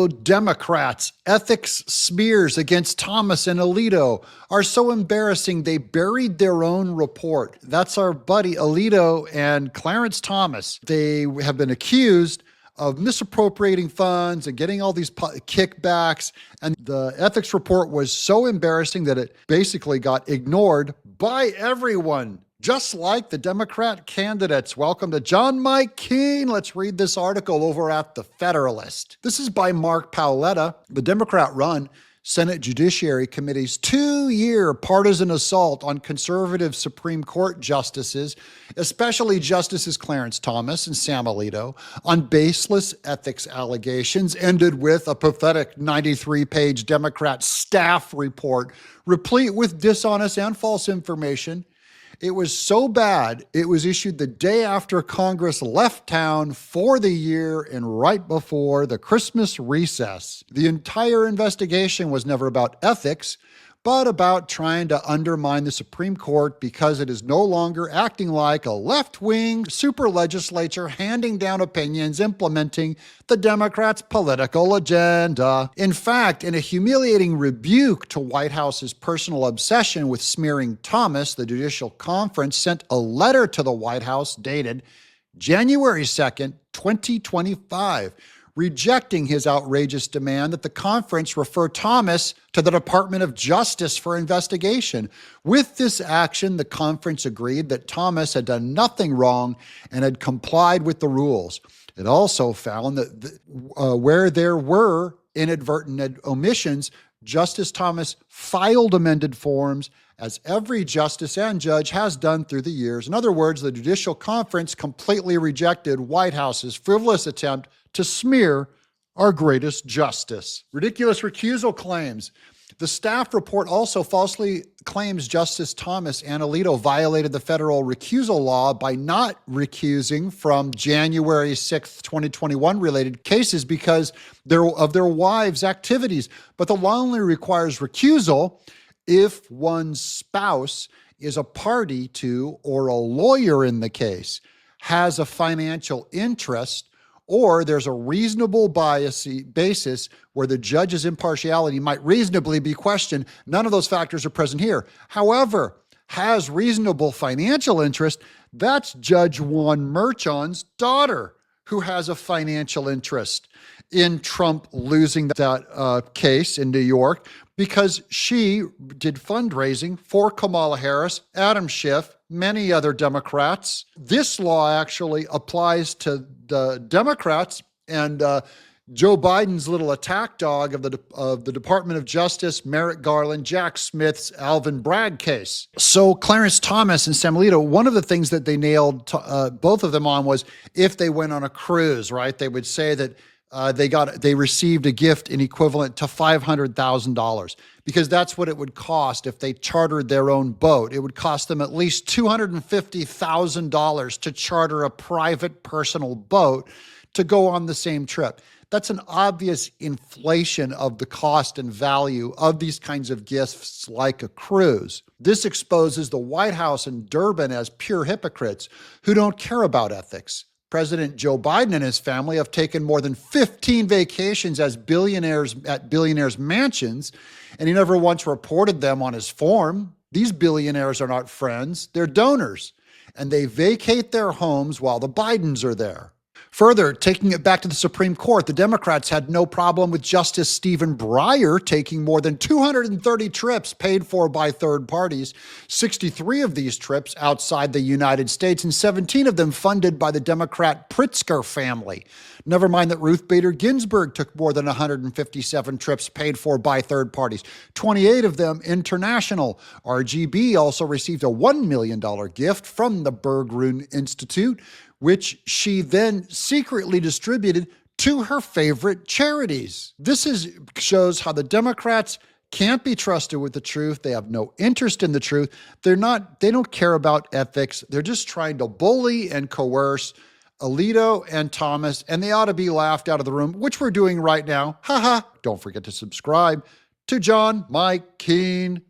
Oh, Democrats, ethics smears against Thomas and Alito are so embarrassing they buried their own report. That's our buddy Alito and Clarence Thomas. They have been accused of misappropriating funds and getting all these kickbacks. And the ethics report was so embarrassing that it basically got ignored by everyone, just like the Democrat candidates. Welcome to John Mike Keene. Let's read this article over at The Federalist. This is by Mark Paoletta. The Democrat-run Senate Judiciary Committee's 2-year partisan assault on conservative Supreme Court justices, especially Justices Clarence Thomas and Sam Alito, on baseless ethics allegations, ended with a pathetic 93-page Democrat staff report replete with dishonest and false information. It was so bad, it was issued the day after Congress left town for the year and right before the Christmas recess. The entire investigation was never about ethics, but about trying to undermine the Supreme Court because it is no longer acting like a left-wing super legislature handing down opinions implementing the Democrats' political agenda. In fact, in a humiliating rebuke to White House's personal obsession with smearing Thomas, the Judicial Conference sent a letter to the White House dated January 2nd, 2025, rejecting his outrageous demand that the conference refer Thomas to the Department of Justice for investigation. With this action, the conference agreed that Thomas had done nothing wrong and had complied with the rules. It also found that where there were inadvertent omissions, Justice Thomas filed amended forms, as every justice and judge has done through the years. In other words, the Judicial Conference completely rejected White House's frivolous attempt to smear our greatest justice. Ridiculous recusal claims. The staff report also falsely claims Justice Thomas and Alito violated the federal recusal law by not recusing from January 6th, 2021 related cases because of their wives' activities. But the law only requires recusal if one's spouse is a party to or a lawyer in the case, has a financial interest, or there's a reasonable basis where the judge's impartiality might reasonably be questioned. None of those factors are present here. However, has reasonable financial interest, that's Judge Juan Merchan's daughter, who has a financial interest in Trump losing that case in New York because she did fundraising for Kamala Harris, Adam Schiff, many other Democrats. This law actually applies to the Democrats and Joe Biden's little attack dog of the Department of Justice, Merrick Garland, Jack Smith's Alvin Bragg case. So Clarence Thomas and Sam Alito, one of the things that they nailed both of them on was if they went on a cruise, right? They would say that they received a gift in equivalent to $500,000 because that's what it would cost if they chartered their own boat. It would cost them at least $250,000 to charter a private personal boat to go on the same trip. That's an obvious inflation of the cost and value of these kinds of gifts like a cruise. This exposes the White House and Durbin as pure hypocrites who don't care about ethics. President Joe Biden and his family have taken more than 15 vacations as billionaires at billionaires' mansions, and he never once reported them on his form. These billionaires are not friends, they're donors, and they vacate their homes while the Bidens are there. Further, taking it back to the Supreme Court, the Democrats had no problem with Justice Stephen Breyer taking more than 230 trips paid for by third parties, 63 of these trips outside the United States, and 17 of them funded by the Democrat Pritzker family. Never mind that Ruth Bader Ginsburg took more than 157 trips paid for by third parties, 28 of them international. RGB also received a $1 million gift from the Berggruen Institute, which she then secretly distributed to her favorite charities. This shows how the Democrats can't be trusted with the truth. They have no interest in the truth. They don't care about ethics. They're just trying to bully and coerce Alito and Thomas, and they ought to be laughed out of the room, which we're doing right now. Ha ha. Don't forget to subscribe to John Mike Keene.